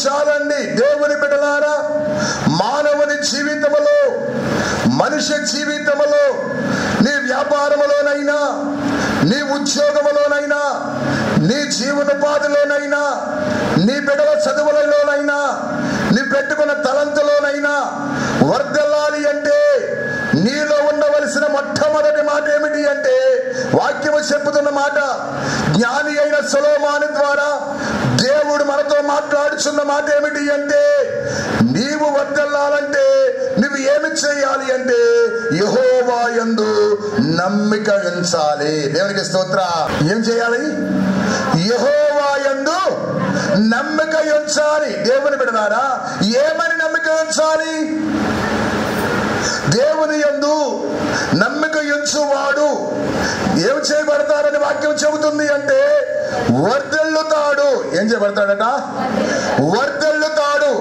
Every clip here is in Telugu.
చాలండి. దేవుని బిడ్డలారా, మానవుని జీవితంలో, మనిషి జీవితంలో, నీ వ్యాపారంలోనైనా, నీ ఉద్యోగంలోనైనా, నీ జీవనోపాధిలోనైనా, నీ బిడ్డల చదువులలోనైనా, నీ పెట్టుకున్న తలంతులోనైనా వర్ధిల్లాలి అంటే నీలో ఉండవలసిన మొట్టమొదటి మాట ఏమిటి అంటే, వాక్యము చెప్పుతున్న మాట, జ్ఞాని అయిన సొలొమోను ద్వారా దేవుడు మనతో మాట్లాడుచున్న మాట ఏమిటి అంటే, నీవు వర్ధిల్లాలంటే నువ్వు ఏమి చేయాలి అంటే యెహోవా యందు నమ్మిక ఉంచాలి. దేవునికి స్తోత్రం. ఏం చేయాలి? యెహోవా యందు నమ్మిక ఉంచాలి. దేవుని బిడ్డలారా, ఏమని నమ్మిక ఉంచాలి? దేవుని యందు నమ్మిక ఉంచువాడు ఏం చేయబడతారని వాక్యం చెబుతుంది అంటే వర్ధిల్లుతాడు. ఏం చేయబడతాడట? వర్ధిల్లుతాడు.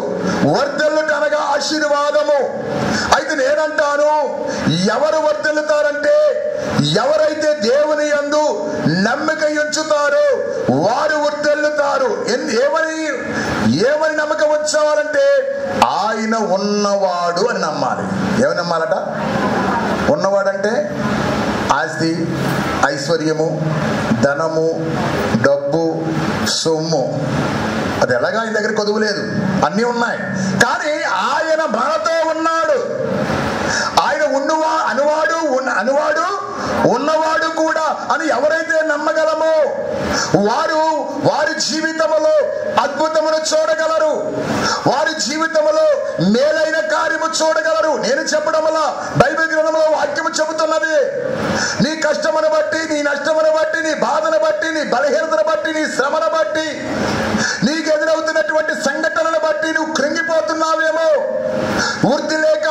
వర్ధిల్లుట అనగా ఆశీర్వాదము. అయితే నేనంటాను, ఎవరు వర్ధిల్లుతారంటే ఎవరైతే దేవుని యందు నమ్మిక ఉంచుతారో వారు వర్ధిల్లుతారు. ఏమని నమ్మకం ఉంచాలంటే ఆయన ఉన్నవాడు అని నమ్మాలి. ఏమని నమ్మాలట? ఉన్నవాడంటే ఆస్తి, ఐశ్వర్యము, ధనము, డబ్బు, సొమ్ము, అది ఎలాగా ఆయన దగ్గర కొదువులేదు, అన్నీ ఉన్నాయి. కానీ ఆయన మనతో ఉన్నాడు. ఆయన అనువాడు ఉన్నవాడు కూడా అని ఎవరైతే నమ్మగలమో వారి జీవితంలో అద్భుతమును చూడగలరు. వారి జీవితంలో మేలైన కార్యము చూడగలరు. నేను చెప్పడం వల్ల బైబిల్ గ్రంథంలో వాక్యము చెబుతున్నది, నీ కష్టమును బట్టి, నీ నష్టమును బట్టి, నీ బాధను బట్టి, నీ బలహీనతను బట్టి, నీ శ్రమను బట్టి, నీకు ఎదురవుతున్నటువంటి సంఘటనను బట్టి నువ్వు కృంగిపోతున్నావేమో, వృద్ధి లేక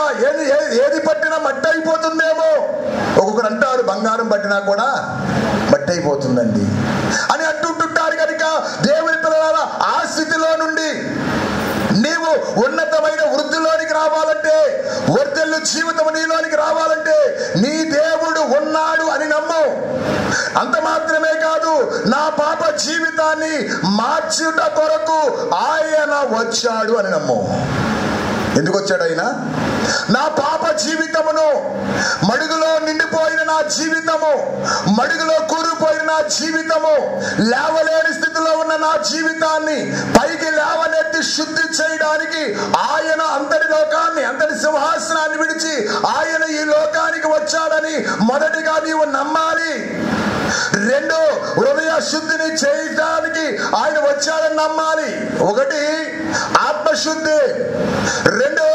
ఏది పట్టినా మట్టి అయిపోతుందేమో. ఒక్కొక్కరు అంటారు బంగారం పట్టినా కూడా మట్టి అయిపోతుందండి అని అంటుంటారు. కనుక దేవుని పిల్లలారా, ఆ స్థితిలో నుండి నీవు ఉన్నతమైన వృద్ధిలోనికి రావాలంటే, వర్ధిల్లు జీవితం నీలోనికి రావాలంటే నీ దేవుడు ఉన్నాడు అని నమ్ము. అంత మాత్రమే కాదు, నా పాప జీవితాన్ని మార్చుట కొరకు ఆయన వచ్చాడు అని నమ్ము. ఎందుకు వచ్చాడు ఆయన? నా పాప జీవితమును, మడుగులో నిండిపోయిన నా జీవితము, మడుగులో కూరుపోయిన నా జీవితము, లేవలేని స్థితిలో ఉన్న నా జీవితాన్ని పైకి లేవనెత్తి శుద్ధి చేయడానికి ఆయన అంతటి లోకాన్ని, అంతటి సింహాసనాన్ని విడిచి ఆయన ఈ లోకానికి వచ్చాడని మొదటిగా నీవు నమ్మాలి. రెండు, హృదయ శుద్ధిని చేయడానికి ఆయన వచ్చాడని నమ్మాలి. ఒకటి ఆత్మశుద్ధి, రెండు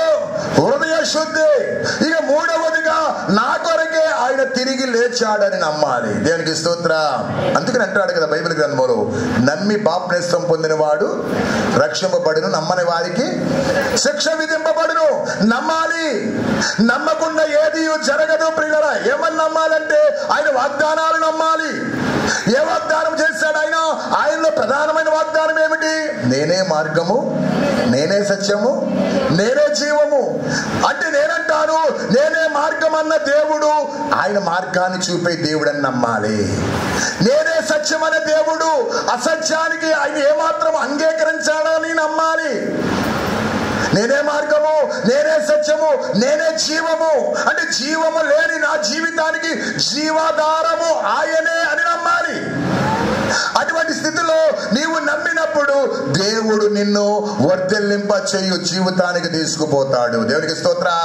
హృదయ శుద్ధి, ఇక మూడవదిగా నా కొరకే ఆయన తిరిగి లేచాడని నమ్మాలి. దేవునికి స్తోత్రం. అందుకని అంటాడు కదా బైబిల్ గ్రంథంలో, నమ్మి బాప్తిస్మం పొందిన వాడు రక్షింపబడును, నమ్మని వారికి శిక్ష విధింపబడును. నమ్మాలి. నమ్మకుండా ఏది జరగదు ప్రియులారా. ఏమని నమ్మాలంటే ఆయన వాగ్దానాలు నమ్మాలి. ఏ వాగ్దానం చేశాడు ఆయన? ఆయనలో ప్రధానమైన వాగ్దానం ఏమిటి? నేనే మార్గము, నేనే సత్యము, నేనే జీవము. అంటే నేనంటాను, నేనే మార్గం అన్న దేవుడు ఆయన మార్గాన్ని చూపే దేవుడు అని నమ్మాలి. నేనే సత్యం అనే దేవుడు అసత్యానికి ఆయన ఏమాత్రం అంగీకరించాడని నమ్మాలి. నేనే మార్గము, నేనే సత్యము, నేనే జీవము. అంటే జీవము లేని నా జీవితానికి జీవాధారము ఆయనే అని నమ్మాలి. అటువంటి స్థితిలో నీవు నమ్మినప్పుడు దేవుడు నిన్ను వర్ధిల్లింప చేయు జీవితానికి తీసుకుపోతాడు. దేవునికి స్తోత్రం.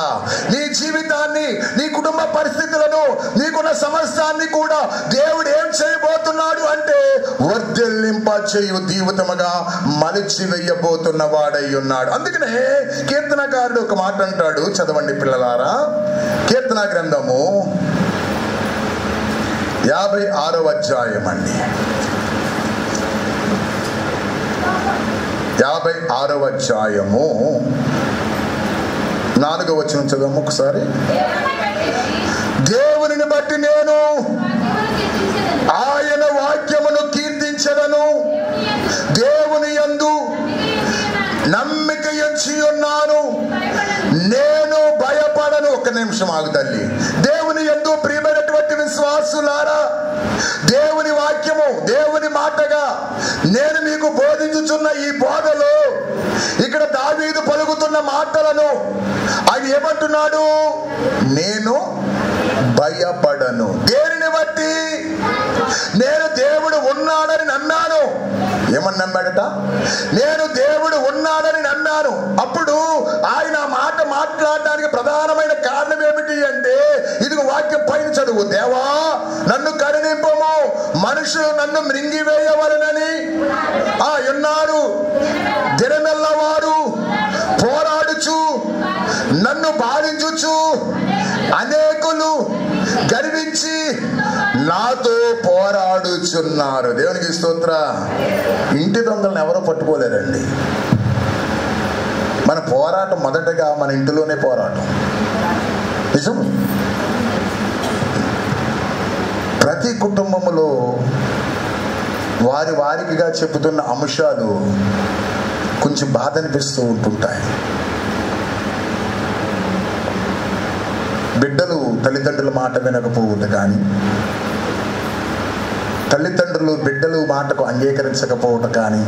నీ జీవితాన్ని, నీ కుటుంబ పరిస్థితులను, నీకున్న సమస్యాన్ని కూడా దేవుడు ఏం చేయబోతున్నాడు అంటే వర్ధిల్లింప చేయు జీవితముగా మలిచి వెయ్యబోతున్న వాడై ఉన్నాడు. అందుకనే కీర్తనకారుడు ఒక మాట అంటాడు, చదవండి పిల్లలారా. కీర్తన గ్రంథము 56వ అధ్యాయం అండి. 56వ అధ్యాయము 4వ వచనం చదవము ఒకసారి. దేవునిని బట్టి నేను ఆయన వాక్యమును కీర్తించదను, దేవుని యందు నమ్మిక ఉంచి ఉన్నాను, నేను భయపడను. ఒక్క నిమిషం ఆగు తల్లి. దేవుని యందు ప్రియమైనటువంటి విశ్వాసులారా, దేవుని వాక్యము, దేవుని మాటగా నేను మీకు బోధించుచున్న ఈ బోధలో ఇక చెబుతున్న మాటలను ఆయన ఏమంటున్నాడు? నేను భయపడను. దేనిని బట్టి? నేను దేవుడు ఉన్నాడని నమ్మాను. ఏమని నమ్మాడట? నేను దేవుడు ఉన్నాడని నమ్మాను. అప్పుడు ఆయన మాట మాట్లాడడానికి ప్రధానమైన కారణం ఏమిటి అంటే, ఇదిగో వాక్యం పైన చదువు. దేవా నన్ను కరుణింపము, మనుషులు నన్ను మృంగివేయవలనని ఉన్నారు. దినమెల్ల వారు పోరాడుచు నన్ను బాధించుచు అనేకులు గర్వించి నాతో పోరాడుచున్నారు. దేవునికి స్తోత్ర. ఇంటి దొంగలను ఎవరో పట్టుకోలేరండి. మన పోరాటం మొదటగా మన ఇంటిలోనే పోరాటం. నిజం. ప్రతి కుటుంబంలో వారికిగా చెబుతున్న అంశాలు కొంచెం బాధ అనిపిస్తూ ఉంటుంటాయి. బిడ్డలు తల్లిదండ్రుల మాట వినకపోవుట కానీ, తల్లిదండ్రులు బిడ్డలు మాటకు అంగీకరించకపోవట కానీ,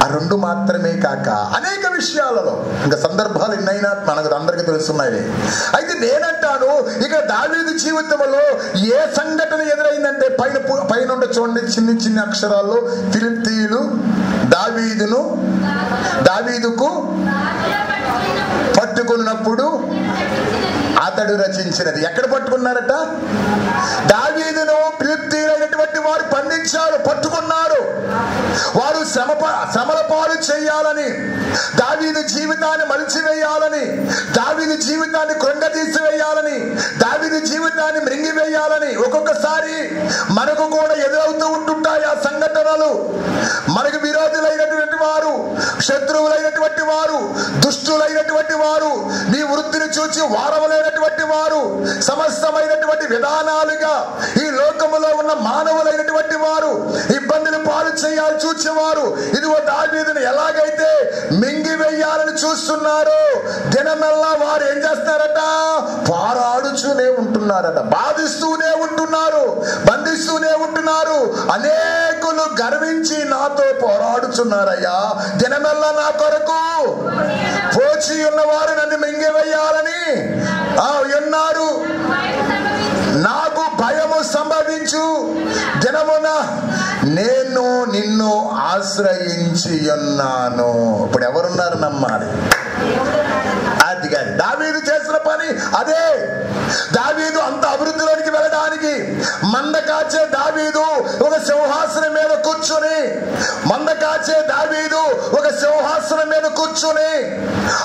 ఆ రెండు మాత్రమే కాక అనేక విషయాలలో ఇంకా సందర్భాలు ఎన్నైనా మనకు అందరికీ తెలుస్తున్నాయి. అయితే నేనంటాను, ఇక దావీదు జీవితంలో ఏ సంఘటన ఎదురైందంటే పైన చూడండి, చిన్ని చిన్ని అక్షరాల్లో ఫిలిష్తీయులు దావీదుకు పట్టుకున్నప్పుడు అతడు రచించినది. ఎక్కడ పట్టుకున్నారట? దావీదును ఫిలిష్తీయులైనటువంటి వారు బంధించారు, పట్టుకున్నారు. వారు శ్రమల పాలు చేయాలని, దావీదు జీవితాన్ని మలిచివేయాలని, దావీదు జీవితాన్ని కృంగదీసివేయాలని, దావీదు జీవితాన్ని మృంగివేయాలని ఒక్కొక్కసారి మనకు కూడా ఎదురవుతూ ఉంటుంటాయి ఆ సంఘటనలు. మనకు విరోధులైనటువంటి వారు, శత్రువులైనటువంటి వారు, దుష్టులైనటువంటి వారు, నీ వృత్తిని చూచి వారవలైనటువంటి వారు, సమస్తమైనటువంటి విధానాలుగా ఈ లోకములో ఉన్న మానవులైనటువంటి వారు ఇబ్బందులు పాలు చేయాలి చూచేవారు ఇదిగో దావీదును ఎలాగైతే మింగివేయాలని చూస్తున్నారో, దినమెల్లా వారు ఏం చేస్తున్నారట? పోరాడుతూనే ఉంటున్నారట, బాధిస్తూనే ఉంటున్నారు, బంధిస్తూనే ఉంటున్నారు. అనేకులు గర్వించి నాతో పోరాడుతున్నారయ్యా, దినమెల్లా నా కొరకు పోచి ఉన్నవారు నన్ను మింగివేయాలని ఉన్నారు. నాకు భయము సంభవించు దినమున నేను నిన్ను ఆశ్రయించి ఉన్నాను. ఇప్పుడు ఎవరున్నారు నమ్మాలి? అది కాదు దావీదు చేసిన పని. అదే దావీదు అంత అభివృద్ధిలోనికి వెళ్ళడానికి మంద కాచే దావీదు ఒక సింహాసనం మీద కూర్చుని,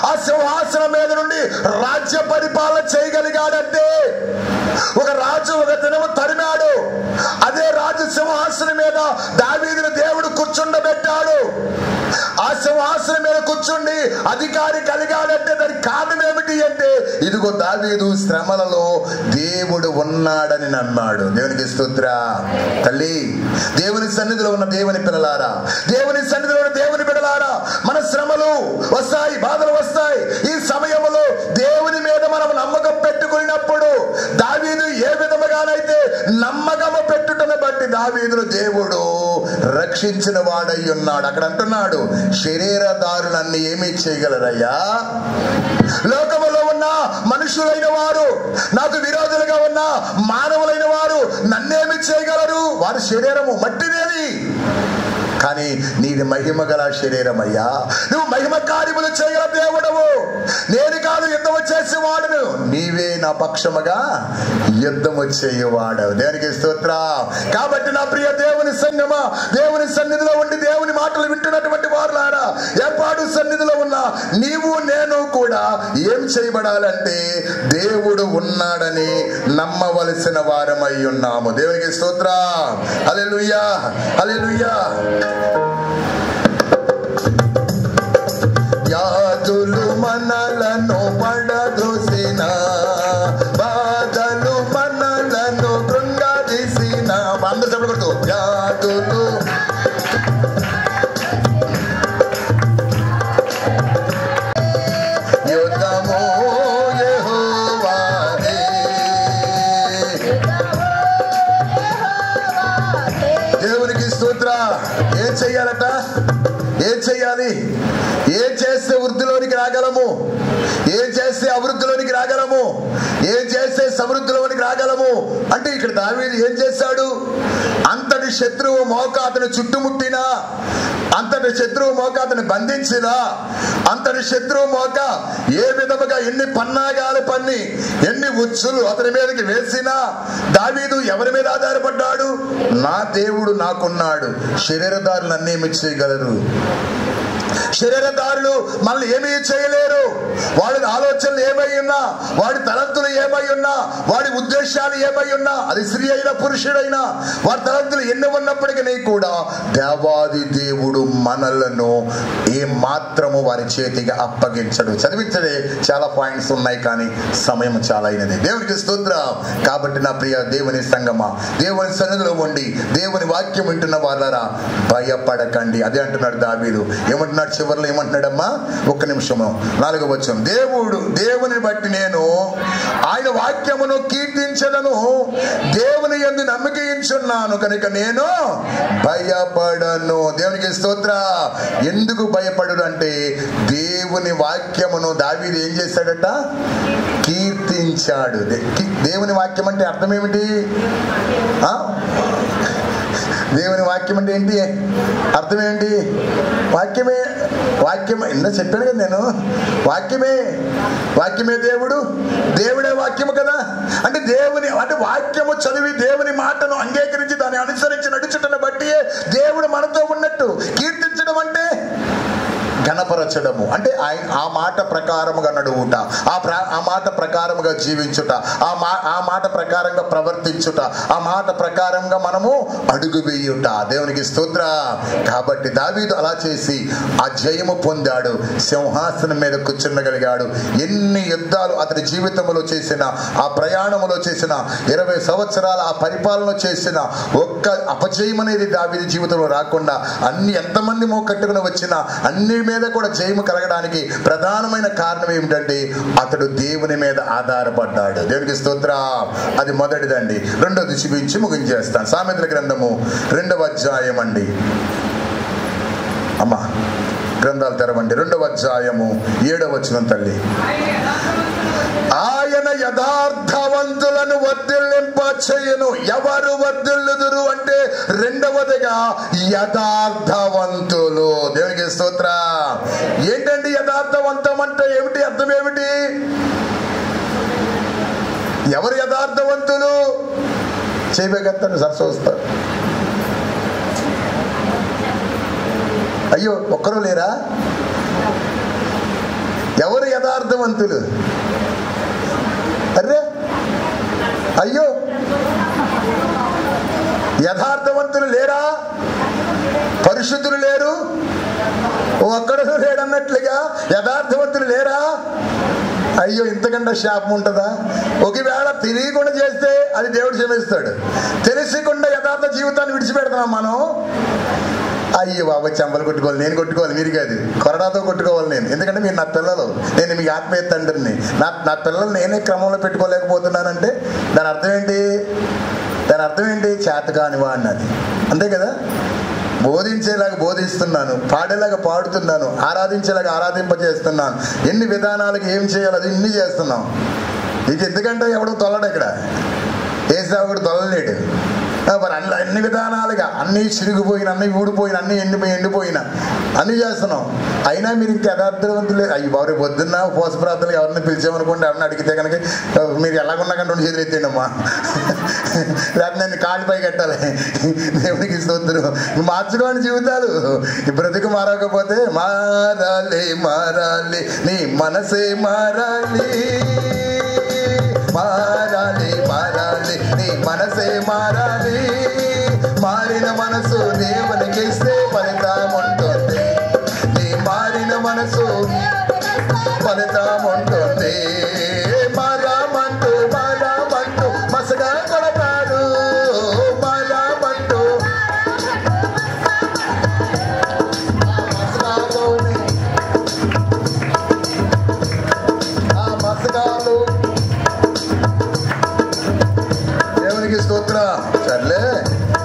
ఆ సింహాసనం మీద నుండి రాజ్య పరిపాలన చేయగలిగాడంటే, ఒక రాజు ఒక దినము తరిమాడు, అదే రాజు సింహాసనం మీద దావీదును దేవుడు కూర్చుండబెట్టాడు. ఆ సింహాసనం మీద కూర్చుండి అధికారి కలిగాడంటే దానికి కారణం ఏమిటి అంటే, ఇదిగో దావీదు శ్రమలలో దేవుడు ఉన్నాడని నమ్మాడు. దేవునికి స్తోత్ర. తల్లి, దేవుని సన్నిధిలో ఉన్న దేవుని పిల్లలారా, దేవుని సన్నిధిలో ఉన్న దేవుని బిడ్డలారా, మన శ్రమలు వస్తాయి, బాధలు వస్తాయి. ఈ సమయంలో దేవుని మీద మనం నమ్మకం పెట్టుకున్నప్పుడు, దావీదు ఏ విధముగానైతే నమ్మకము పెట్టుటను బట్టి దావీదును దేవుడు రక్షించిన వాడై ఉన్నాడు. అక్కడ అంటున్నాడు, శరీరదారులన్నీ ఏమీ చేయగలరయ్యా? లోకములో ఉన్న మనుషులైన వారు, నాకు విరోధులుగా ఉన్న మానవులైన వారు నన్నేమి చేయగలరు? వారి శరీరము మట్టిదేది, కానీ నీది మహిమ గల శరీరం అయ్యా. నువ్వు మహిమ కార్యములు చేయగల దేవుడవు. నేను కాదు యుద్ధము చేసేవాడును, నీవే నా పక్షముగా యుద్ధము చేయవాడవు. దేవునికి స్తోత్రం. కాబట్టి నా ప్రియ దేవుని సంగమా, దేవుని సన్నిధిలో ఉండి దేవుని మాటలు వింటున్నటువంటి వారులారా, ఏర్పాటు సన్నిధిలో ఉన్న నీవు నేను కూడా ఏం చేయబడాలంటే, దేవుడు ఉన్నాడని నమ్మవలసిన వారమై ఉన్నాము. దేవునికి స్తోత్రం. హల్లెలూయా, హల్లెలూయా. యాదులు మనలను పడదోసిన, బాధలు మనలను కృంగదీసిన, అందరూ చెప్పకూడదు. యాదులు యుద్ధము యెహోవాదే. దేవునికి స్తోత్రం. ఏం చెయ్యాలట? ఏం చెయ్యాలి? ఏం చేస్తే వృద్ధిలోనికి రాగలము, ఏం చేస్తే అభివృద్ధిలోనికి రాగలము, ఏం చేస్తే సమృద్ధిలోనికి రాగలము అంటే ఇక్కడ దావీదు ఏం చేశాడు? అంతటి శత్రువు మోక అతను చుట్టుముట్టినా, అంతటి శత్రువు మోక అతను బంధించినా, అంతటి శత్రువు మోక ఏ విధముగా ఎన్ని పన్నాగాలు పన్ని ఎన్ని ఉచ్చులు అతని మీదకి వేసినా దావీదు ఎవరి మీద ఆధారపడ్డాడు? నా దేవుడు నాకున్నాడు, శరీరదారులు అన్నేమి చేయగలరు, శరీరదారులు మళ్ళీ ఏమీ చేయలేరు. వాడి ఆలోచనలు ఏమై ఉన్నా, వాడి తలంతులు ఏమై ఉన్నా, వాడి ఉద్దేశాలు ఏమై ఉన్నా, అది స్త్రీ అయినా పురుషుడైనా, వాడి తలంతులు ఎన్ని ఉన్నప్పటికీ కూడా దేవాది దేవుడు మనలను ఏ మాత్రము వారి చేతికి అప్పగించడు. చదివించడే చాలా పాయింట్స్ ఉన్నాయి కానీ సమయం చాలా అయినది. దేవునికి స్తోత్రం. కాబట్టి నా ప్రియ దేవుని సంగమా, దేవుని సన్నిధిలో ఉండి దేవుని వాక్యం వింటున్న వాళ్ళరా భయపడకండి. అదే అంటున్నాడు దావీదు. ఏమంటున్నాడు చివరిలో? ఏమంటున్నాడమ్మా? ఒక్క నిమిషము, 4వ వచనం. దేవుని బట్టి నేను ఆయన వాక్యమును కీర్తించదను, దేవుని యందు నమ్మిక ఉంచున్నాను కనుక నేను భయపడను. దేవునికి స్తోత్ర. ఎందుకు భయపడడు అంటే దేవుని వాక్యమును దావీదు ఏం చేశాడట? కీర్తించాడు. దేవుని వాక్యం అంటే అర్థం ఏమిటి? దేవుని వాక్యం అంటే ఏంటి? అర్థం ఏంటి? వాక్యమే. ఇందా చెప్పాను కదా నేను, వాక్యమే దేవుడు, దేవుడే వాక్యము కదా. అంటే దేవుని అంటే వాక్యము చదివి దేవుని మాటను అంగీకరించి దాన్ని అనుసరించి నడుచుటను బట్టి దేవుడు మనతో ఉన్నట్టు. కీర్తించడం అంటే ఘనపరచడము, అంటే ఆ మాట ప్రకారముగా నడువుట, ఆ మాట ప్రకారముగా జీవించుట, ఆ మాట ప్రకారంగా ప్రవర్తించుట, ఆ మాట ప్రకారంగా మనము అడుగు వేయుట. దేవునికి స్తోత్ర. కాబట్టి దావీదు అలా చేసి ఆ జయము పొందాడు, సింహాసనం మీద కూర్చుండగలిగాడు. ఎన్ని యుద్ధాలు అతని జీవితంలో చేసిన, ఆ ప్రయాణములో చేసిన, 20 సంవత్సరాల ఆ పరిపాలన చేసిన ఒక్క అపజయం అనేది దావీదు జీవితంలో రాకుండా అన్ని ఎంతమంది మోకట్టుకుని వచ్చినా అన్ని మీద కూడా జయము కలగడానికి ప్రధానమైన కారణం ఏమిటంటే అతడు దేవుని మీద ఆధారపడ్డాడు. దేవునికి స్తోత్ర. అది మొదటిదండి. రెండోది చూపించి ముగించేస్తాను. సామెతల గ్రంథము 2వ అధ్యాయం అండి. అమ్మా గ్రంథాలు తెరవండి. 2వ అధ్యాయము 7వ వచనం తల్లి. ఆయన యథార్థవంతులను వర్ధిల్లింప చేయను. ఎవరు వర్ధిల్లుదురు అంటే రెండవదిగా యథార్థవంతులు. దేవునికి స్తోత్ర. ఏంటండి యథార్థవంతం అంటే ఏమిటి? అర్థం ఏమిటి? ఎవరు యథార్థవంతులు? చేయబెగత్తాను సరస్సు వస్తారు. అయ్యో ఒక్కరూ లేరా? ఎవరు యథార్థవంతులు? అరే అయ్యో యథార్థవంతులు లేరా? పరిశుద్ధులు లేరు? ఒక్కడు లేడన్నట్లుగా యథార్థవంతులు లేరా? అయ్యో ఇంతకంటే శాపం ఉంటుందా? ఒకవేళ తెలియకుండా చేస్తే అది దేవుడు క్షమిస్తాడు. తెలియకుండా యథార్థ జీవితాన్ని విడిచిపెడతాం మనం. అయ్యో బాబా చెంపలు కొట్టుకోవాలి, నేను కొట్టుకోవాలి, మీరు కాదు, కొరడాతో కొట్టుకోవాలి నేను. ఎందుకంటే మీరు నా పిల్లలు, నేను మీ ఆత్మీయ తండ్రిని. నా పిల్లలు నేనే క్రమంలో పెట్టుకోలేకపోతున్నానంటే దాని అర్థం ఏంటి? చేత కానివా అన్నది. అంతే కదా. బోధించేలాగా బోధిస్తున్నాను, పాడేలాగా పాడుతున్నాను, ఆరాధించేలాగా ఆరాధింపజేస్తున్నాను, ఎన్ని విధానాలకు ఏం చేయాలి అది ఇన్ని చేస్తున్నాం. ఇక ఎందుకంటే ఎవడో తొల్లడు, ఇక్కడ ఏసావుడు తొల్లలేడు. మరి అన్ని విధానాలుగా అన్నీ చిరిగిపోయిన, అన్నీ ఊడిపోయిన, అన్నీ ఎండిపోయిన అన్నీ చేస్తున్నాం. అయినా మీరు ఇంకా యథార్థవంతులు. అయ్యి బాబు పొద్దున్న ఉపవాస ప్రార్థనలు ఎవరిని పిలిచామనుకోండి, ఎవరిని అడిగితే కనుక మీరు ఎలాగున్నా కానీ 2 చేతులు ఎత్తండి అమ్మా, లేకపోతే నేను కాళ్ళపై కట్టాలి. దేవునికి స్తోత్రం. మార్చుకోండి జీవితాలు. ఈ బ్రతుకు మారకపోతే మారాలి నీ మనసే మారాలి, నీ మనసే మారాలి. మారిన మనసు దేవునికి ఇస్తే ఫలితం ఉంటుంది. నీ మారిన మనసు ఫలితం ఉంటుంది. మారామంటూ మసగా కొడతాడు. మారామంటూ మసగాలు. దేవునికి స్తోత్ర. సర్లే,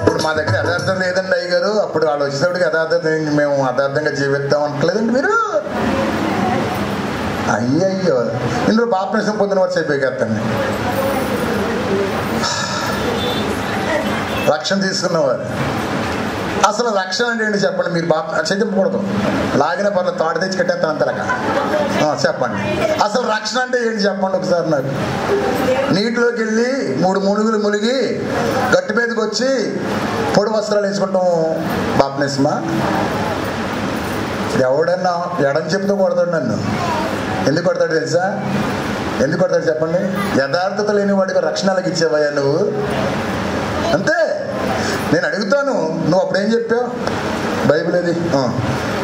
ఇప్పుడు మా దగ్గర యథార్థం లేదండి అయ్యగారు. అప్పుడు వాళ్ళు వచ్చేటప్పటికి మేము యథార్థంగా జీవిద్దాం అంటలేదండి మీరు? అయ్యయ్యో, ఇందులో బాప్టిజం పొందిన వారు చెప్పేకెత్తండి. రక్షణ తీసుకున్నవారు అసలు రక్షణ అంటే ఏంటి చెప్పండి? మీరు చెయ్యకూడదు, లాగిన పర్లేదు, తాడు తెచ్చి కట్టేస్తాను అంతలక. చెప్పండి, అసలు రక్షణ అంటే ఏంటి చెప్పండి ఒకసారి నాకు. నీటిలోకి వెళ్ళి 3 మునుగులు మునిగి గట్టి మీదకి వచ్చి పొడి వస్త్రాలు వేసుకుంటాం బాప్టిజమా? ఎవడన్నా ఎడం చెప్తూ కొడతాడు నన్ను. ఎందుకు కొడతాడు తెలుసా? ఎందుకు కొడతాడు చెప్పండి? యథార్థత లేని వాడికి రక్షణలకు ఇచ్చేవయ్యా నువ్వు. అంతే. నేను అడుగుతాను, నువ్వు అప్పుడేం చెప్పావు? బైబిల్ ఏది?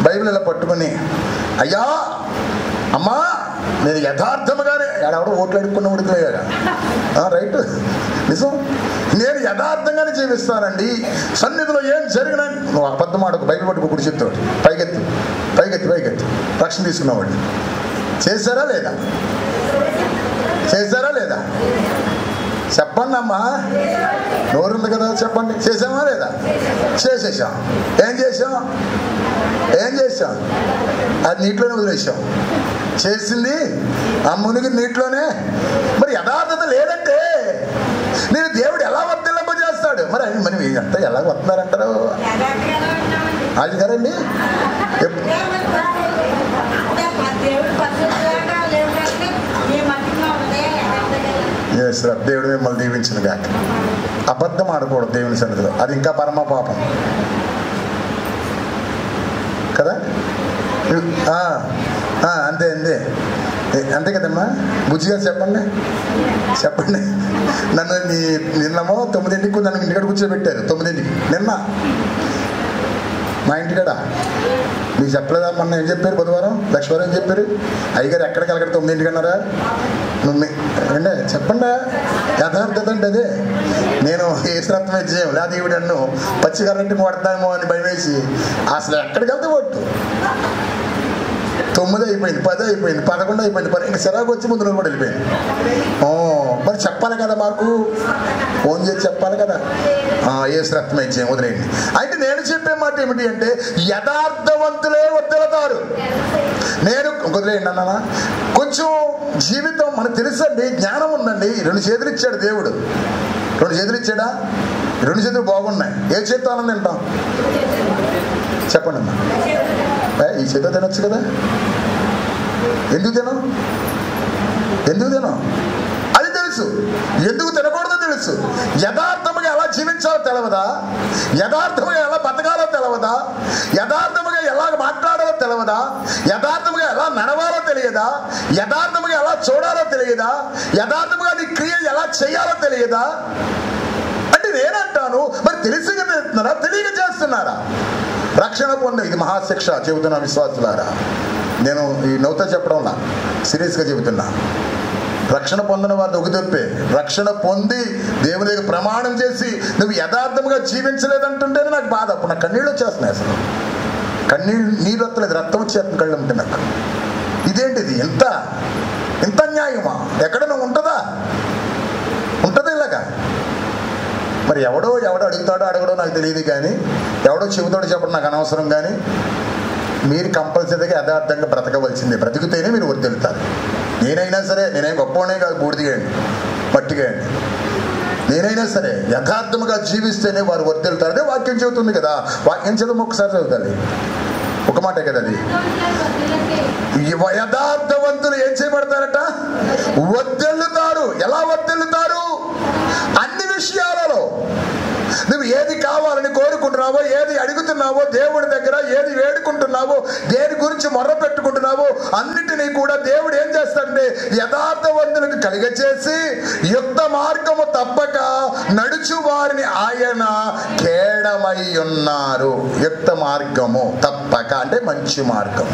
బైబిల్ ఇలా పట్టుకొని, అయ్యా అమ్మా నేను యథార్థముగానే, ఎవడో ఓట్లు అడుక్కున్న ఉడికిపోయాగా, రైట్, నిజం, నేను యథార్థంగానే జీవిస్తానండి, సన్నిధిలో ఏం జరిగినా. నువ్వు అబద్ధం ఆడకు, బైబిల్ పట్టుకు కుడి చెప్తాడు, పైకెత్తి పైకెత్తి పైకెత్తి. రక్షణ తీసుకున్నవాడు చేశారా లేదా? చేశారా లేదా? చెప్పండి అమ్మా, నోరుంది కదా, చెప్పండి. చేసామా లేదా? చేసేసాం. ఏం చేసాం? ఏం చేసాం? అది నీటిలోనే వదిలేసాం. చేసింది ఆ మునిగి నీటిలోనే. మరి యథార్థత లేదంటే నేను దేవుడు ఎలా వర్తిల్లింప చేస్తాడు? మరి మరి అంతా ఎలా వస్తున్నారంటారు అది కదండి. దేవుడు మిమ్మల్ని దీవించిన గాక. అబద్ధం ఆడకూడదు దేవుని సన్నిధిలో, అది ఇంకా పరమ పాపం కదా. అంతే అంతే అంతే కదమ్మా. బుజ్జిగా చెప్పండి చెప్పండి. నన్ను నిన్నమో 9ంటికి నన్ను ఇంటికాడ కూర్చోబెట్టారు. 9ంటికి నిన్న మా ఇంటికాడ. మీకు చెప్పలేదా? మొన్న ఏం చెప్పారు? బుధవారం లక్ష్మీవారం ఏం చెప్పారు? అయ్యగారు ఎక్కడికి వెళ్ళగడ 9ంటికి అన్నారా? నువ్వు అంటే చెప్పండి. యథార్థత అంటే అదే. నేను ఏసురత్నం ఇచ్చేయం లేదా దేవుడు అన్ను పచ్చిగారంటే కొడతామో అని భయం వేసి అసలు ఎక్కడికి వెళ్తే కొట్టు. 9 అయిపోయింది, 10 అయిపోయింది, 11 అయిపోయింది, ఇంకా చిరాకు వచ్చి ముందు కూడా వెళ్ళిపోయింది. మరి చెప్పాలి కదా, మాకు ఫోన్ చేసి చెప్పాలి కదా. ఏసురత్నం ఇచ్చేయం వదిలేయండి. అయితే నేను చెప్పే మాట ఏమిటి అంటే యథార్థవంతులే వదిలేతారు. నేను వదిలేయండి అన్నా. కొంచెం జీవితం మనకు తెలుసండి, జ్ఞానం ఉందండి. 2 చేతులు ఇచ్చాడు దేవుడు. 2 చేతులు ఇచ్చాడా? 2 చేతులు బాగున్నాయి. ఏ చేతితో ఆనందం తింటాం చెప్పండి అమ్మా. ఈ చేతితో తినొచ్చు కదా. ఎందుకు తినం? ఎందుకు తినం? అది తెలుసు. ఎందుకు తినకూడదో తెలుసు. యథార్థముగా ఎలా జీవించాలో తెలవదా? యథార్థముగా ఎలా బతకాలో తెలవదా? యథార్థముగా ఎలా మాట్లాడాలో తెలవదా? యథార్థముగా ఎలా నడవాలో తెలియదా? యథార్థముగా ఎలా చూడాలో తెలియదా? యథార్థముగా నీ క్రియ ఎలా చేయాలో తెలియదా? అంటే నేనంటాను, మరి తెలిసి చేస్తున్నారా, తెలియక చేస్తున్నారా? రక్షణ పొందే ఇది మహాశిక్ష చెబుతున్నా విశ్వాసులారా. నేను ఈ నవ్వుతా చెప్పడంలా, సీరియస్గా చెబుతున్నా. రక్షణ పొందిన వారిని ఒకదొప్పే. రక్షణ పొంది దేవుని దగ్గర ప్రమాణం చేసి నువ్వు యథార్థంగా జీవించలేదంటుంటేనే నాకు బాధ. అప్పుడు నాకు కన్నీళ్ళు వచ్చేస్తున్నాయి. అసలు నీళ్ళు వస్తలేదు, రక్తం వచ్చేస్తుంది కళ్ళు ఉంటే నాకు. ఇదేంటిది? ఎంత న్యాయమా? ఎక్కడైనా ఉంటుందా? ఉంటుందా ఇలాగా? మరి ఎవడో అడుగుతాడో అడగడో నాకు తెలియదు, కానీ ఎవడో చెబుతాడో చెప్పడం నాకు అనవసరం. కానీ మీరు కంపల్సరీగా యథార్థంగా బ్రతకవలసిందే. బ్రతికితేనే మీరు వర్తిల్లుతారు. నేనైనా సరే, నేనేం గొప్పనే కాదు, బూడిదిగాయండి మట్టిగాయండి. నేనైనా సరే యథార్థముగా జీవిస్తేనే వారు వర్తిల్లుతారు. అదే వాక్యం చెబుతుంది కదా. వాక్యం చదువు ఒక్కసారి చదువుతాలి, ఒక మాటే కదా అది. యథార్థవంతులు ఏం చేయబడతారట? వర్తిల్లుతారు. ఎలా వర్తిల్లుతారు? అన్ని విషయాలలో నువ్వు ఏది కావాలని కోరుకుంటున్నావో, ఏది అడుగుతున్నావో దేవుడి దగ్గర, ఏది వేడుకుంటున్నావో, దేని గురించి మొర్ర పెట్టుకుంటున్నావో అన్నిటినీ కూడా దేవుడు ఏం చేస్తాడంటే యథార్థవంతులకు కలిగచేసి యుక్త మార్గము తప్పక నడుచు వారిని ఆయన కేడమై ఉన్నారు. యుక్త మార్గము తప్పక అంటే మంచి మార్గం.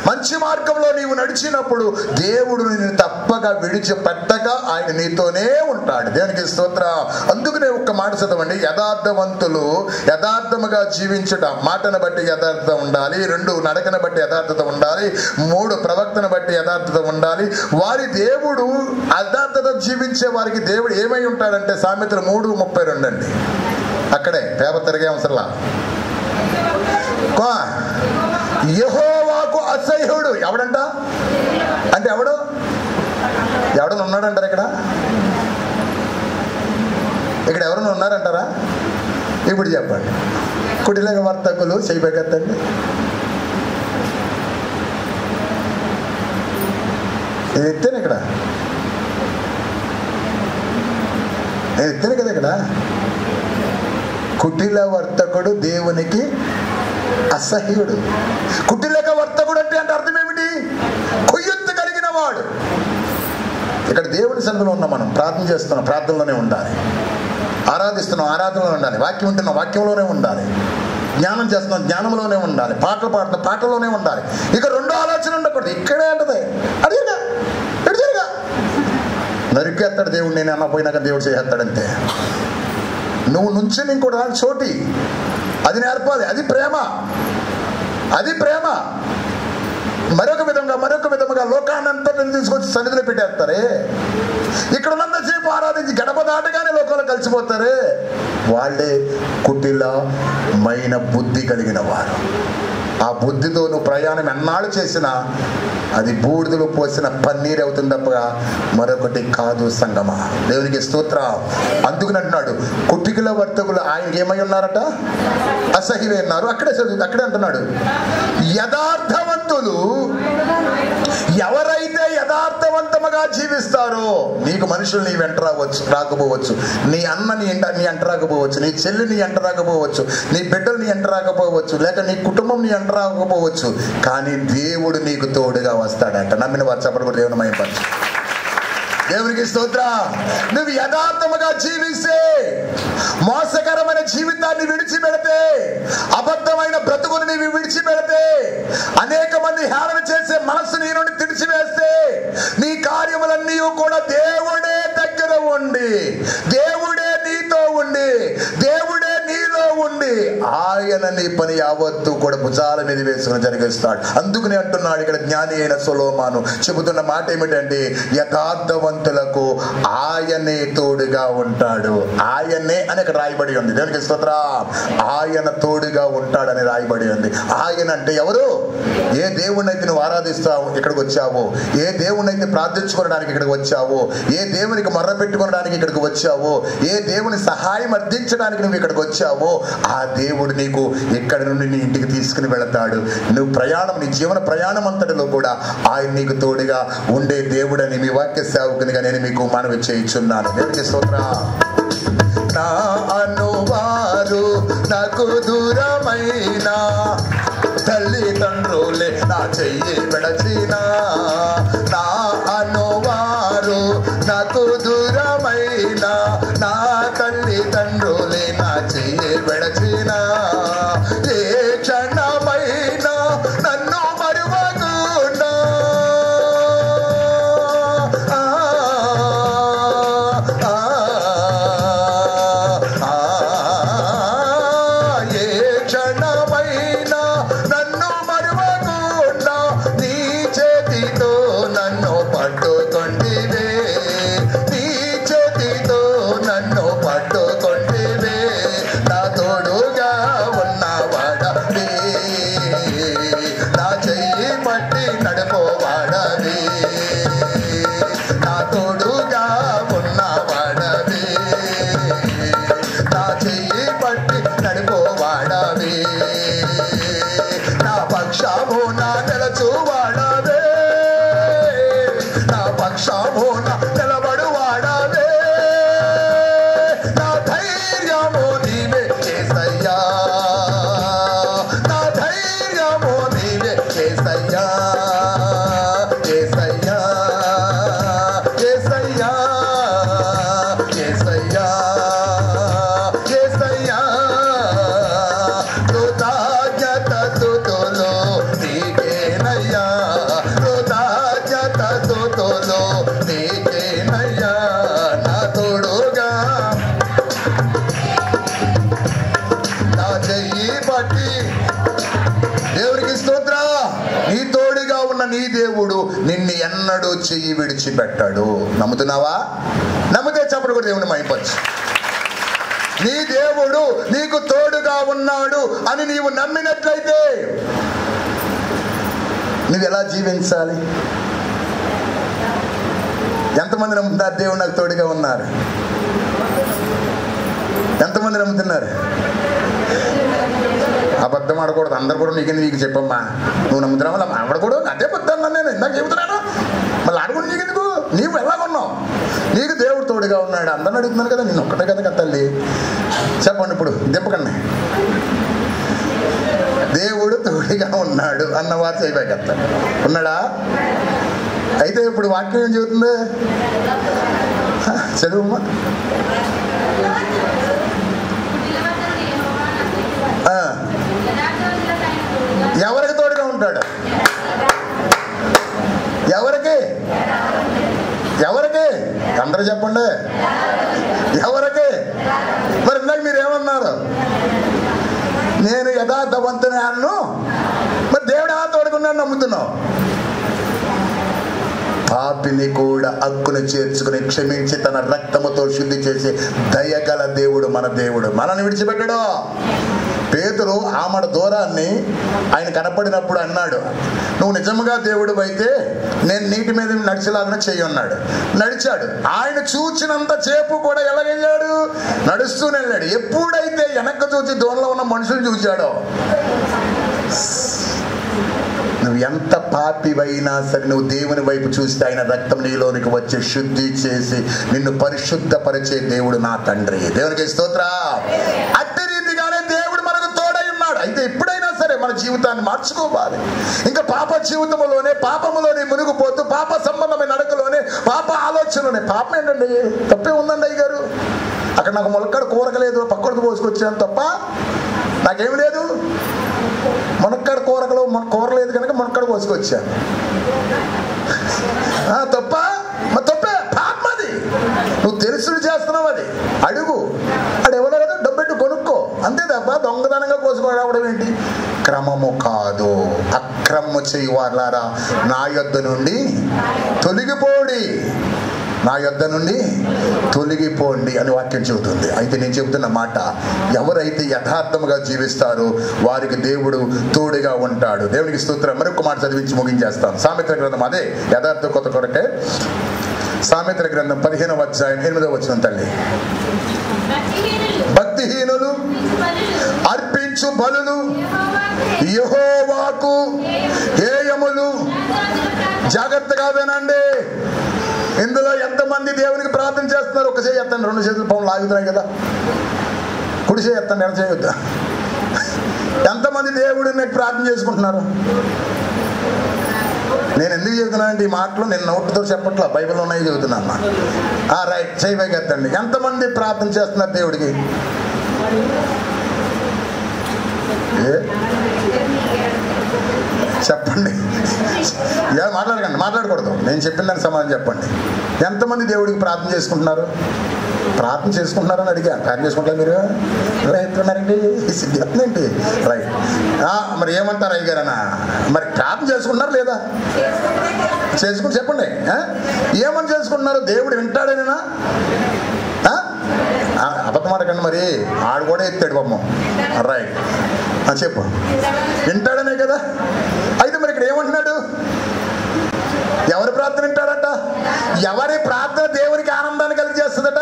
మంచి మార్గంలో నీవు నడిచినప్పుడు దేవుడు నిన్ను తప్పక విడిచిపెట్టక ఆయన నీతోనే ఉంటాడు. దేవునికి స్తోత్రం. అందుకనే ఒక్క మాట చదవండి. యథార్థవంతులు యథార్థముగా జీవించుట, మాటను బట్టి యథార్థత ఉండాలి. 2 నడకను బట్టి యథార్థత ఉండాలి. 3 ప్రవక్తను బట్టి యథార్థత ఉండాలి. వారి దేవుడు యథార్థత జీవించే వారికి దేవుడు ఏమై ఉంటాడంటే సామెతలు 3:32 అండి. అక్కడే పేపర్ తిరిగే అవసరంలా. యెహోవాకు అసహ్యుడు ఎవడంట అంటే ఎవడన్నా ఉన్నాడంటారా? ఇక్కడ ఎవరైనా ఉన్నారంటారా? ఇప్పుడు చెప్పండి. కుటిల వర్తకులు చేయబెట్టండి. ఇది ఎత్తాను ఇక్కడ, నేను ఎత్తాను కదా ఇక్కడ. కుటిల వర్తకుడు దేవునికి అసహ్యుడు. కుటిలక వర్తకుడు అంటే అర్థం ఏమిటి? కొయ్యొత్తు కలిగిన వాడు. ఇక్కడ దేవుని సన్నిధిలో ఉన్నాం, మనం ప్రార్థన చేస్తున్నాం, ప్రార్థనలోనే ఉండాలి. ఆరాధిస్తున్నాం, ఆరాధనలో ఉండాలి. వాక్యం ఉంటున్నాం, వాక్యంలోనే ఉండాలి. జ్ఞానం చేస్తున్నాం, జ్ఞానంలోనే ఉండాలి. పాటలు పాడుతున్నాం, పాటలోనే ఉండాలి. ఇక రెండో ఆలోచన ఉండకూడదు. ఇక్కడే అంటది అడిగా ఎడిగా నరికేస్తాడు దేవుడు. నేను అన్న పోయినాక దేవుడు చేస్తాడంతే. నువ్వు నుంచి ఇంకోటి దాని చోటి అది నేర్పాలి. అది ప్రేమ, అది ప్రేమ. మరొక విధముగా లోకాన్నంతటిని తీసుకొచ్చి సన్నిధిలో పెట్టేస్తారే. ఇక్కడ ఉన్నంతసేపు ఆరాధించి గడప దాటగానే లోకంలో కలిసిపోతారే. వాళ్ళే కుటిలమైన బుద్ధి కలిగిన వారు. ఆ బుద్ధితో నువ్వు ప్రయాణం ఎన్నాళ్ళు చేసినా అది బూడిదలో పోసిన పన్నీరు అవుతుంది తప్ప మరొకటి కాదు సంగమా. దేవునికి స్తోత్రం. అందుకని అంటున్నాడు కుటిల వర్తకులు ఆయనకి ఏమై ఉన్నారట? అసహ్యులై ఉన్నారు. అక్కడే అంటున్నాడు యథార్థవంతులు ఎవరైతే యథార్థవంతముగా జీవిస్తారో. నీకు మనుషులు నీ వెంట రాకపోవచ్చు, నీ అన్న నీ ఎంట రాకపోవచ్చు, నీ చెల్లి నీ ఎంట రాకపోవచ్చు, నీ బిడ్డలు నీ ఎంట రాకపోవచ్చు, లేక నీ కుటుంబం నీ ఎంట రాకపోవచ్చు. కానీ దేవుడు నీకు తోడుగా వస్తాడంట. నమ్మిన వారు చెప్పడం కూడా దేవుని మహిమపరచు. దేవునికి స్తోత్రం. నువ్వు యథార్థముగా జీవిస్తే, మోసకరమైన జీవితాన్ని విడిచిపెడితే, అబద్ధమైన బ్రతుకుని నీవు విడిచిపెడితే, అనేక మంది హేళన చేసే మనస్సు నీ నుండి తిడిచివేస్తే, నీ కార్యములన్నీ కూడా దేవుడే దగ్గర ఉండి, దేవుడే నీతో ఉండి, దేవుడే నీలో ఉండి ఆయన నీ పని యావత్తు కూడా భుజాల మీద వేసుకుని జరిగిస్తాడు. అందుకని అంటున్నాడు ఇక్కడ జ్ఞాని అయిన సొలొమోను చెబుతున్న మాట ఏమిటంటే యథార్థవంతులకు ఆయనే తోడుగా ఉంటాడు. ఆయనే అని ఇక్కడ రాయబడి ఉంది. దేవునికి స్తోత్రం. ఆయన తోడుగా ఉంటాడని రాయబడి ఉంది. ఆయన అంటే ఎవరు? ఏ దేవుణ్ణి అయితే నువ్వు ఆరాధిస్తావు ఇక్కడికి వచ్చావో, ఏ దేవుణ్ణి అయితే ప్రార్థించుకోవడానికి ఇక్కడికి వచ్చావో, ఏ దేవునికి మొర్ర పెట్టుకోవడానికి ఇక్కడికి వచ్చావో, ఏ దేవుని సహాయం అర్థించడానికి నువ్వు ఇక్కడికి వచ్చావో, ఆ దేవుడు నీకు ఇక్కడ నుండి నీ ఇంటికి తీసుకుని వెళతాడు. నువ్వు ప్రయాణం, నీ జీవన ప్రయాణం అంతటిలో కూడా ఆయన నీకు తోడుగా ఉండే దేవుడని మీ వాక్య సేవకునిగా నేను మీకు మనవి చేయుచున్నాను. దేవునికి స్తోత్రం. నా అనువారు నాకు దూరమైన తల్లిదండ్రులే నా చెయ్యి విడచిన, నా అనువారు నాకు దూరమైన నా తల్లిదండ్రులే నా చెయ్యి విడచిన, ఏ క్షణమైనా నన్ను మరువకుండా నిన్ను ఎన్నడూ చెయ్యి విడిచిపెట్టాడు. నమ్ముతున్నావా? నమ్మితే చెప్పడు కూడా దేవుని మహిమపరచు. నీ దేవుడు నీకు తోడుగా ఉన్నాడు అని నీవు నమ్మినట్లయితే నువ్వు ఎలా జీవించాలి? ఎంతమంది నమ్ముతున్నారు దేవుడు నాకు తోడుగా ఉన్నారు? ఎంతమంది నమ్ముతున్నారు? అబద్ధం ఆడకూడదు. అందరు కూడా నీకు చెప్పమ్మా, నువ్వు నమ్ముతున్నావు అలా ఆడకూడదు. అదే బద్దాను నేను ఇందాక చెబుతున్నాను. మళ్ళీ ఆడకూడదు. నీకెందుకు? నీవు ఎలాగున్నావు? నీకు దేవుడు తోడుగా ఉన్నాడు. అందరిని అడుగుతున్నాను కదా, నేను ఒక్కటే కదా తల్లి. చెప్పండి ఇప్పుడు దింపకండి. దేవుడు తోడుగా ఉన్నాడు అన్నవారు చేయబోయేస్తాడు. ఉన్నాడా? అయితే ఇప్పుడు వాక్యం ఏం చెబుతుంది? చదువమ్మా. ఎవరికి తోడుగా ఉంటాడు? ఎవరికి? ఎవరికి? అందరూ చెప్పండి. ఎవరికి? మరి ఇందాక మీరు ఏమన్నారు? నేను యథార్థవంతునాను. మరి దేవుడు ఎలా తోడుకున్నాడు నమ్ముతున్నావు? పాపిని కూడా హక్కును చేర్చుకుని క్షమించి తన రక్తముతో శుద్ధి చేసి దయగల దేవుడు మన దేవుడు. మనల్ని విడిచిపెట్టాడు. పేతురు ఆమడ దూరాన్ని ఆయన కనపడినప్పుడు అన్నాడు, నువ్వు నిజంగా దేవుడు అయితే నేను నీటి మీద నడిచేలాగా చెయ్యి అన్నాడు. నడిచాడు. ఆయన చూచినంత సేపు కూడా ఎలాగెళ్ళాడు? నడుస్తూనే వెళ్ళాడు. ఎప్పుడైతే వెనక్కి చూసి దూరంలో ఉన్న మనుషులు చూశాడో, నువ్వు ఎంత పాపివైనా సరే నువ్వు దేవుని వైపు చూస్తే ఆయన రక్తం నీలోనికి వచ్చి శుద్ధి చేసి నిన్ను పరిశుద్ధపరిచే దేవుడు నా తండ్రి. దేవునికి స్తోత్రం. అట్టి రీతిగానే దేవుడు మనకు తోడై ఉన్నాడు. అయితే ఎప్పుడైనా సరే మన జీవితాన్ని మార్చుకోవాలి. ఇంకా పాప జీవితంలోనే పాపములోనే మునిగిపోతూ పాప సంబంధమైన నడకలోనే పాప ఆలోచనలోనే. పాపం ఏంటండి? తప్పే ఉందండి అయ్యగారు. అక్కడ నాకు ములక్కడ కూరకలేదు, పక్కడికి పోసుకొచ్చాను తప్ప నాకేమి లేదు. మునక్కాడ కూరలేదు కనుక మునక్కాడ పోసుకొచ్చాను. తప్ప? తప్పే. పాపది. నువ్వు తెలుసు చేస్తున్నావు. అది అడుగు. అది ఎవరో కదా డబ్బెట్టు కొనుక్కో. అంతే తప్ప దొంగతనంగా కోసుకోవడం ఏంటి? క్రమము కాదు. అక్రమము చేయవారులారా నా యొద్ద నుండి తొలగిపోడి, నా యొద్ద నుండి తొలగిపోండి అని వాక్యం చెబుతుంది. అయితే నేను చెబుతున్న మాట, ఎవరైతే యథార్థముగా జీవిస్తారో వారికి దేవుడు తోడుగా ఉంటాడు. దేవునికి స్తోత్రం. మరొక మాట చదివించి ముగించేస్తాను. సామెతల గ్రంథం, అదే యథార్థ కొత్త కొరకే. సామెతల గ్రంథం 15వ అధ్యాయం 8వ వచనం. తల్లి, భక్తిహీనులు అర్పించు బలులు యెహోవాకు హేయములు. జాగ్రత్తగా వినండి. ఇందులో ఎంతమంది దేవునికి ప్రార్థన చేస్తున్నారు? ఒక చేయి ఎత్తండి. 2 చేతులు పనులు ఆగుతున్నాయి కదా. కుడి చేయి ఎత్తండి, ఎడ చేయొద్దా? ఎంతమంది దేవుడిని ప్రార్థన చేసుకుంటున్నారు? నేను ఎందుకు చెబుతున్నానంటే ఈ మాటలు నేను నోటితో చెప్పట్లా, బైబిల్లో ఉన్నాయి చెబుతున్నాను. రైట్, చేయి పైకి ఎత్తండి. ఎంతమంది ప్రార్థన చేస్తున్నారు దేవుడికి? చెప్పండి. మాట్లాడకండి, మాట్లాడకూడదు. నేను చెప్పిన దానికి సమాధానం చెప్పండి. ఎంతమంది దేవుడికి ప్రార్థన చేసుకుంటున్నారు? ప్రార్థన చేసుకుంటున్నారని అడిగా. ప్రార్థన చేసుకుంటారు మీరు? ఎట్లున్నారండి? సిద్ధండి. రైట్. మరి ఏమంటారు అయ్యగారనా? మరి ప్రార్థన చేసుకుంటున్నారు లేదా? చేసుకుంటే చెప్పండి. ఏమని చేసుకుంటున్నారు? దేవుడు వింటాడేనా? అబద్ధం ఆడకండి. మరి ఆడు కూడా ఎత్తాడు బొమ్మ. రైట్, చెప్పు. వింటాడనే కదా. అయితే మరి ఇక్కడ ఏమంటున్నాడు? ఎవరి ప్రార్థన వింటాడట? ఎవరి ప్రార్థన దేవునికి ఆనందాన్ని కలిగజేస్తుందట?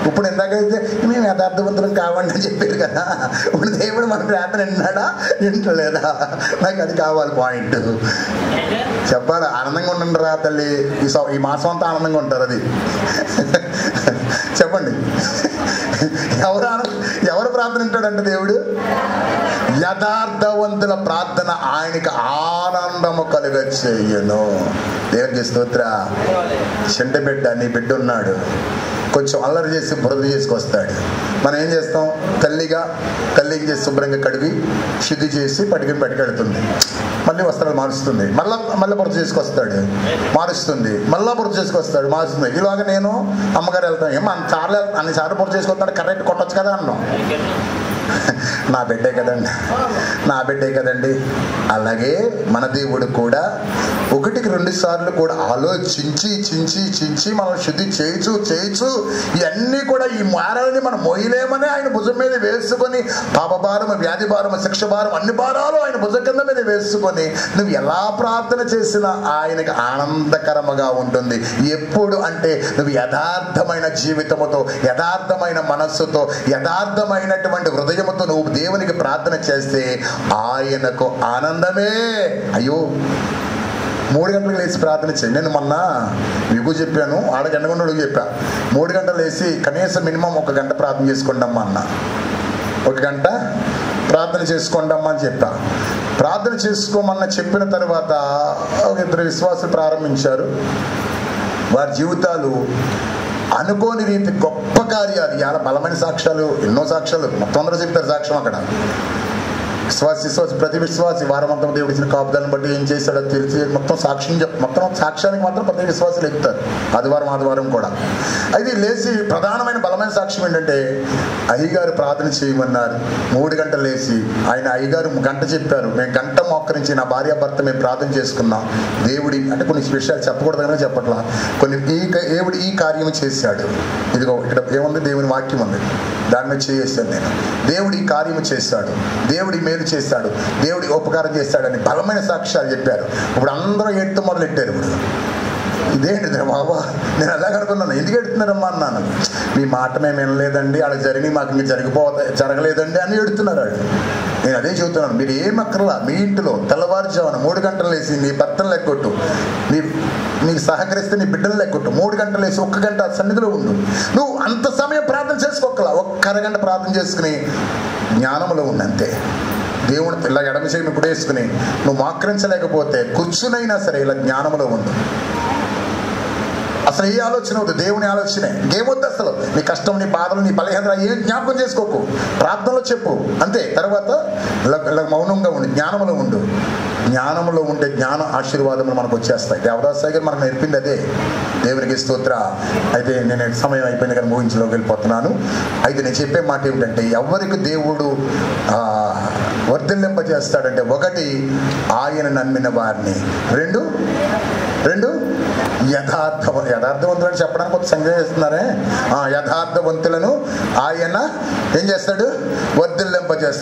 ఇప్పుడు ఇందాకైతే మేము యథార్థవంతులం కావండి అని చెప్పారు కదా. ఇప్పుడు దేవుడు మన ప్రార్థన వింటాడా వింటలేదా? నాకు అది కావాలి పాయింట్. చెప్పాలి. ఆనందంగా ఉండండి రా తల్లి. ఈ మాసం అంతా ఆనందంగా ఉంటారు. అది చెప్పండి. ఎవరు ప్రార్థన వింటాడంటే దేవుడు? యథార్థవంతుల ప్రార్థన ఆయనకి ఆనందము కలుగ చెయ్యను. దేవునికి స్తోత్ర. చెంట బిడ్డ, నీ బిడ్డ ఉన్నాడు, కొంచెం అల్లరి చేసి బురద చేసుకొస్తాడు. మనం ఏం చేస్తాం? తల్లి ఏం చేసి శుభ్రంగా కడిగి శుద్ధి చేసి పట్టుకెడుతుంది. మళ్ళీ వస్త్రాలు మారుస్తుంది. మళ్ళీ బురద చేసుకొస్తాడు, మారుస్తుంది. మళ్ళీ బురద చేసుకొస్తాడు, మారుస్తుంది. ఇలాగ నేను అమ్మగారు వెళ్తాను. అన్నిసార్లు బురద చేసుకొస్తాడు, కరెక్ట్ కొట్టొచ్చు కదా అన్నాం. నా బిడ్డే కదండి. అలాగే మన దేవుడు కూడా 1-2 సార్లు కూడా ఆలోచించి మనం శుద్ధి చేయొచ్చు ఇవన్నీ కూడా ఈ మారాలని మనం మోయలేమని ఆయన భుజం మీద వేసుకొని పాపభారము, వ్యాధి భారము, శిక్ష భారం, అన్ని భారాలు ఆయన భుజం కింద మీద వేసుకొని నువ్వు ఎలా ప్రార్థన చేసినా ఆయనకి ఆనందకరముగా ఉంటుంది. ఎప్పుడు అంటే నువ్వు యథార్థమైన జీవితముతో, యథార్థమైన మనస్సుతో, యథార్థమైనటువంటి హృదయముతో నువ్వు దేవునికి ప్రార్థన చేస్తే ఆయనకు ఆనందమే. అయ్యో 3 గంటలకు లేచి ప్రార్థన చేయి. నేను మొన్న మీకు చెప్పాను, ఆడగంటగొండకు చెప్పా, 3 గంటలు లేచి కనీసం మినిమం 1 గంట ప్రార్థన చేసుకోండమ్మా అన్న. 1 గంట ప్రార్థన చేసుకోండమ్మా అని చెప్పా. ప్రార్థన చేసుకోమన్న చెప్పిన తర్వాత 2 విశ్వాసులు ప్రారంభించారు. వారి జీవితాలు అనుకోని రీతి గొప్ప కార్యాలు, ఇలా బలమైన సాక్ష్యాలు, ఎన్నో సాక్ష్యాలు, మొత్తం అందరూ చెప్తారు సాక్ష్యం అక్కడ. విశ్వాసి ప్రతి విశ్వాసి వారమంతా దేవుడు ఇచ్చిన కాపుదాలను బట్టి ఏం చేశాడో తెలిసి మొత్తం సాక్ష్యానికి మాత్రం ప్రతి విశ్వాసులు ఎక్కుతారు ఆదివారం కూడా. అయితే లేచి ప్రధానమైన బలమైన సాక్ష్యం ఏంటంటే అయ్యగారు ప్రార్థన చేయమన్నారు. 3 గంటలు లేచి ఆయన అయ్యగారు గంట చెప్పారు. మేము గంట మోకరించి నా భార్య భర్త మేము ప్రార్థన చేసుకున్నాం. దేవుడి అంటే కొన్ని విషయాలు చెప్పకూడదు కానీ చెప్పట్లా, కొన్ని దేవుడు ఈ కార్యం చేశాడు. ఇదిగో ఇక్కడ ఏముంది, దేవుని వాక్యం ఉంది, దాని మీద చేసాను నేను. దేవుడు ఈ కార్యం చేశాడు, దేవుడి మేలు చేశాడు, దేవుడి ఉపకారం చేశాడని బలమైన సాక్ష్యాలు చెప్పారు. ఇప్పుడు అందరూ ఏడుతూ మొదలెట్టారు. ఇప్పుడు ఇదేంటిది బాబా, నేను అలాగ అనుకున్నాను, ఎందుకు ఎడుతున్నారమ్మా అన్నాను. మీ మాట మేము వినలేదండి, అలా జరిగి మాకు ఇంకా జరగలేదండి అని ఎడుతున్నారు వాళ్ళు. నేను అదే చెబుతున్నాను, మీరు ఏం అక్కర్లా, మీ ఇంటిలో తెల్లవారుజామున 3 గంటలు వేసి నీ భర్తను లెక్కొట్టు, నీకు సహకరిస్తే నీ బిడ్డలు లెక్కొట్టు, 3 గంటలు వేసి 1 గంట సన్నిధిలో ఉండు. నువ్వు అంత సమయం ప్రార్థన చేసుకోకలా, 1 అరగంట ప్రార్థన చేసుకుని జ్ఞానంలో ఉండంతే. దేవుడు ఇలా ఎడమ చేయి ఇప్పుడు వేసుకుని నువ్వు మోకరించలేకపోతే కూర్చునైనా సరే ఇలా జ్ఞానంలో ఉండు. అసలు ఏ ఆలోచన వద్దు, దేవుని ఆలోచనే ఇంకేమొద్దు. అసలు నీ కష్టం, నీ బాధలు, నీ బలహీనత ఏం జ్ఞాపకం చేసుకోకు, ప్రార్థనలో చెప్పు అంతే. తర్వాత ఇలా మౌనంగా ఉండి జ్ఞానంలో ఉండు. జ్ఞానంలో ఉంటే జ్ఞాన ఆశీర్వాదములు మనకు వచ్చేస్తాయి. దేవదాస్ గారు మనకు నేర్పింది అదే. దేవునికి స్తోత్ర. అయితే నేను సమయం అయిపోయింది కానీ ముగించలోకి వెళ్ళిపోతున్నాను. అయితే నేను చెప్పే మాట ఏమిటంటే, ఎవరికి దేవుడు వర్ధిల్లింపజేస్తాడంటే, 1 ఆయన నమ్మిన వారిని, 2 యథార్థవంతులను చెప్పడానికి కొంత సందేహం చేస్తున్నారే. యథార్థవంతులను ఆయన ఏం చేస్తాడు, వర్ధిల్లింపజేస్తాడు.